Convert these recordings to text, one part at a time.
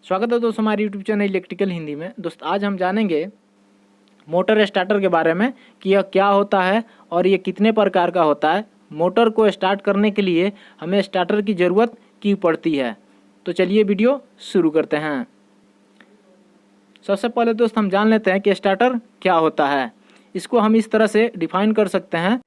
स्वागत है दोस्तों हमारे यूट्यूब चैनल इलेक्ट्रिकल हिंदी में। दोस्त आज हम जानेंगे मोटर स्टार्टर के बारे में कि यह क्या होता है और ये कितने प्रकार का होता है। मोटर को स्टार्ट करने के लिए हमें स्टार्टर की ज़रूरत क्यों पड़ती है। तो चलिए वीडियो शुरू करते हैं। सबसे पहले दोस्त हम जान लेते हैं कि स्टार्टर क्या होता है। इसको हम इस तरह से डिफाइन कर सकते हैं: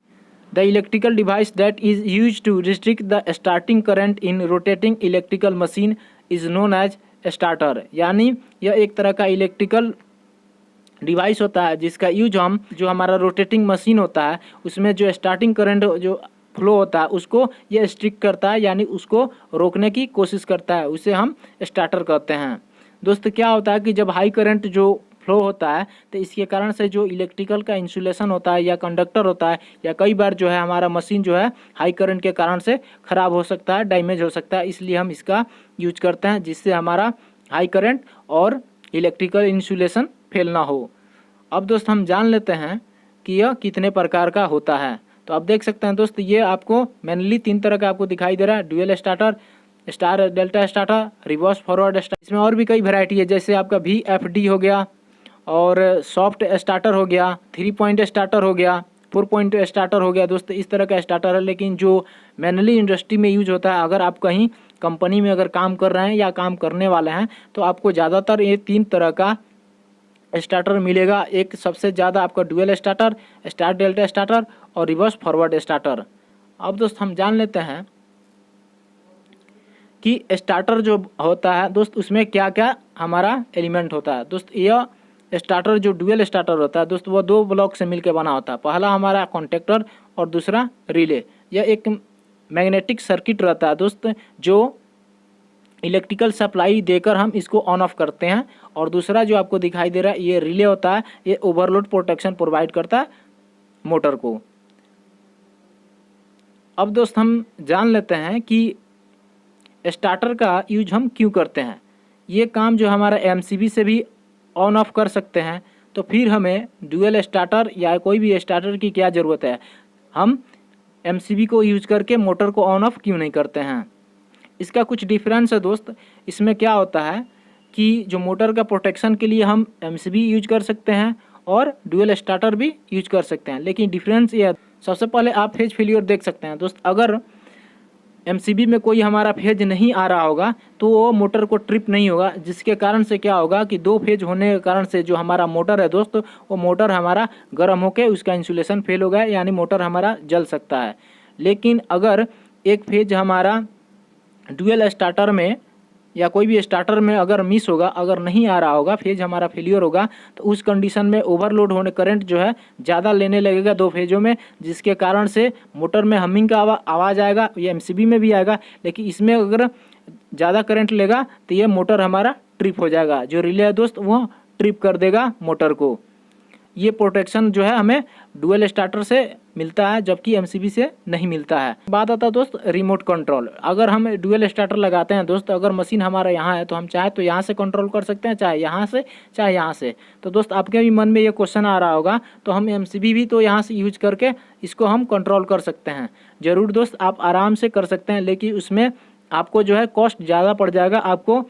the electrical device that is use to restrict the starting current in rotating electrical machine is known as starter. यानी यह एक तरह का इलेक्ट्रिकल डिवाइस होता है जिसका यूज हम जो हमारा रोटेटिंग मशीन होता है उसमें जो स्टार्टिंग करंट जो फ्लो होता है उसको ये स्ट्रिक्ट करता है, यानी उसको रोकने की कोशिश करता है, उसे हम स्टार्टर कहते हैं। दोस्त क्या होता है कि जब हाई करंट जो फ्लो होता है तो इसके कारण से जो इलेक्ट्रिकल का इंसुलेशन होता है या कंडक्टर होता है या कई बार जो है हमारा मशीन जो है हाई करंट के कारण से ख़राब हो सकता है, डैमेज हो सकता है, इसलिए हम इसका यूज करते हैं जिससे हमारा हाई करंट और इलेक्ट्रिकल इंसुलेशन फेल ना हो। अब दोस्त हम जान लेते हैं कि यह कितने प्रकार का होता है। तो आप देख सकते हैं दोस्त, ये आपको मेनली 3 तरह का आपको दिखाई दे रहा है: dual starter, star delta starter, reverse forward starter. इसमें और भी कई वैरायटी है, जैसे आपका VFD हो गया और सॉफ्ट स्टार्टर हो गया, 3 पॉइंट स्टार्टर हो गया, 4 पॉइंट स्टार्टर हो गया। दोस्त इस तरह का स्टार्टर है, लेकिन जो मेनली इंडस्ट्री में यूज होता है, अगर आप कहीं कंपनी में अगर काम कर रहे हैं या काम करने वाले हैं तो आपको ज़्यादातर ये 3 तरह का स्टार्टर मिलेगा। एक सबसे ज़्यादा आपका dual starter, star delta starter और रिवर्स फॉरवर्ड स्टार्टर। अब दोस्त हम जान लेते हैं कि स्टार्टर जो होता है दोस्त उसमें क्या क्या हमारा एलिमेंट होता है। दोस्त यह स्टार्टर जो ड्यूअल स्टार्टर होता है दोस्त वो 2 ब्लॉक से मिलकर बना होता है। पहला हमारा कॉन्टेक्टर और दूसरा रिले। यह एक मैग्नेटिक सर्किट रहता है दोस्त, जो इलेक्ट्रिकल सप्लाई देकर हम इसको ऑन ऑफ करते हैं। और दूसरा जो आपको दिखाई दे रहा है ये रिले होता है, ये ओवरलोड प्रोटेक्शन प्रोवाइड करता है मोटर को। अब दोस्त हम जान लेते हैं कि स्टार्टर का यूज हम क्यों करते हैं। ये काम जो हमारा MCB से भी ऑन ऑफ कर सकते हैं, तो फिर हमें ड्यूअल स्टार्टर या कोई भी स्टार्टर की क्या ज़रूरत है। हम MCB को यूज करके मोटर को ऑन ऑफ क्यों नहीं करते हैं। इसका कुछ डिफरेंस है दोस्त। इसमें क्या होता है कि जो मोटर का प्रोटेक्शन के लिए हम MCB यूज कर सकते हैं और ड्यूअल स्टार्टर भी यूज कर सकते हैं, लेकिन डिफरेंस ये है। सबसे पहले आप फेज फेलियर देख सकते हैं दोस्त। अगर MCB में कोई हमारा फेज नहीं आ रहा होगा तो वो मोटर को ट्रिप नहीं होगा, जिसके कारण से क्या होगा कि 2 फेज होने के कारण से जो हमारा मोटर है दोस्त वो मोटर हमारा गर्म होकर उसका इंसुलेशन फेल हो गया, यानी मोटर हमारा जल सकता है। लेकिन अगर एक फेज हमारा ड्यूअल स्टार्टर में या कोई भी स्टार्टर में अगर मिस होगा, अगर नहीं आ रहा होगा, फेज हमारा फेलियर होगा, तो उस कंडीशन में ओवरलोड होने करंट जो है ज़्यादा लेने लगेगा 2 फेजों में, जिसके कारण से मोटर में हमिंग का आवाज़ आएगा। ये MCB में भी आएगा, लेकिन इसमें अगर ज़्यादा करंट लेगा तो ये मोटर हमारा ट्रिप हो जाएगा। जो रिले है दोस्त वो ट्रिप कर देगा मोटर को। ये प्रोटेक्शन जो है हमें डुअल स्टार्टर से मिलता है, जबकि MCB से नहीं मिलता है। बात आता है दोस्त रिमोट कंट्रोल। अगर हम डुअल स्टार्टर लगाते हैं दोस्त, अगर मशीन हमारा यहाँ है तो हम चाहे तो यहाँ से कंट्रोल कर सकते हैं, चाहे यहाँ से चाहे यहाँ से। तो दोस्त आपके भी मन में ये क्वेश्चन आ रहा होगा, तो हम MCB भी तो यहाँ से यूज करके इसको हम कंट्रोल कर सकते हैं। ज़रूर दोस्त आप आराम से कर सकते हैं, लेकिन उसमें आपको जो है कॉस्ट ज़्यादा पड़ जाएगा। आपको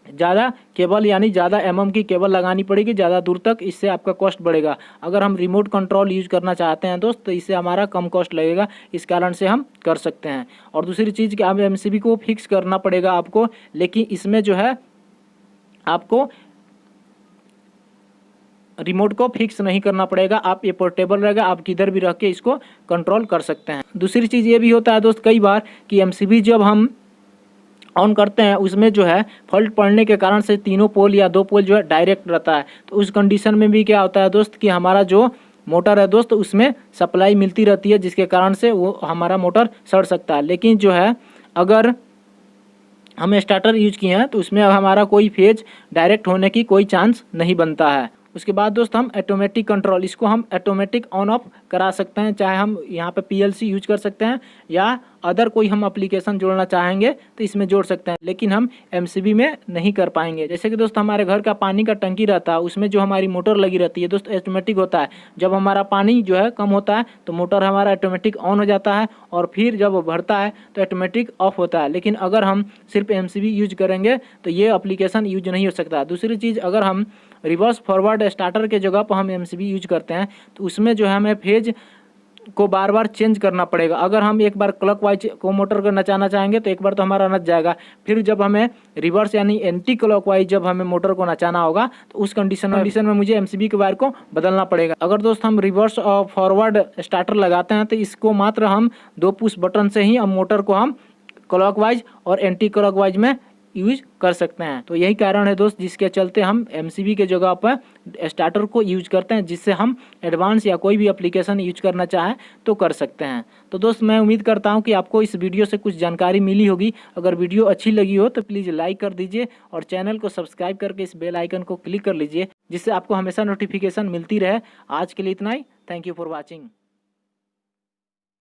ज़्यादा केबल यानी ज़्यादा MM की केबल लगानी पड़ेगी ज़्यादा दूर तक, इससे आपका कॉस्ट बढ़ेगा। अगर हम रिमोट कंट्रोल यूज़ करना चाहते हैं दोस्त तो इससे हमारा कम कॉस्ट लगेगा, इस कारण से हम कर सकते हैं। और दूसरी चीज़ कि अब MCB को फिक्स करना पड़ेगा आपको, लेकिन इसमें जो है आपको रिमोट को फिक्स नहीं करना पड़ेगा। आप ये पोर्टेबल रहेगा, आप किधर भी रख के इसको कंट्रोल कर सकते हैं। दूसरी चीज़ ये भी होता है दोस्त कई बार कि MCB जब हम ऑन करते हैं उसमें जो है फॉल्ट पड़ने के कारण से 3 पोल या 2 पोल जो है डायरेक्ट रहता है। तो उस कंडीशन में भी क्या होता है दोस्त कि हमारा जो मोटर है दोस्त उसमें सप्लाई मिलती रहती है, जिसके कारण से वो हमारा मोटर सड़ सकता है। लेकिन जो है अगर हम स्टार्टर यूज किए हैं तो उसमें हमारा कोई फेज डायरेक्ट होने की कोई चांस नहीं बनता है। उसके बाद दोस्त हम ऑटोमेटिक कंट्रोल, इसको हम ऑटोमेटिक ऑन ऑफ करा सकते हैं, चाहे हम यहाँ पे PLC यूज कर सकते हैं या अदर कोई हम एप्लीकेशन जोड़ना चाहेंगे तो इसमें जोड़ सकते हैं, लेकिन हम MCB में नहीं कर पाएंगे। जैसे कि दोस्त हमारे घर का पानी का टंकी रहता है, उसमें जो हमारी मोटर लगी रहती है दोस्त ऑटोमेटिक होता है। जब हमारा पानी जो है कम होता है तो मोटर हमारा ऑटोमेटिक ऑन हो जाता है और फिर जब बढ़ता है तो ऑटोमेटिक ऑफ होता है। लेकिन अगर हम सिर्फ MCB यूज करेंगे तो ये एप्लीकेशन यूज नहीं हो सकता। दूसरी चीज़, अगर हम रिवर्स फॉरवर्ड स्टार्टर के जगह पर हम MCB यूज करते हैं तो उसमें जो है हमें फेज को बार बार चेंज करना पड़ेगा। अगर हम एक बार क्लॉकवाइज को मोटर को नचाना चाहेंगे तो एक बार तो हमारा नच जाएगा, फिर जब हमें रिवर्स यानी एंटी क्लॉकवाइज जब हमें मोटर को नचाना होगा तो उस कंडीशन में मुझे MCB के वायर को बदलना पड़ेगा। अगर दोस्त हम रिवर्स और फॉरवर्ड स्टार्टर लगाते हैं तो इसको मात्र हम 2 पुश बटन से ही हम मोटर को हम क्लॉकवाइज और एंटी क्लॉकवाइज में यूज कर सकते हैं। तो यही कारण है दोस्त जिसके चलते हम MCB के जगह पर स्टार्टर को यूज करते हैं, जिससे हम एडवांस या कोई भी एप्लीकेशन यूज करना चाहें तो कर सकते हैं। तो दोस्त मैं उम्मीद करता हूं कि आपको इस वीडियो से कुछ जानकारी मिली होगी। अगर वीडियो अच्छी लगी हो तो प्लीज़ लाइक कर दीजिए और चैनल को सब्सक्राइब करके इस बेल आइकन को क्लिक कर लीजिए, जिससे आपको हमेशा नोटिफिकेशन मिलती रहे। आज के लिए इतना ही। Thank you for watching.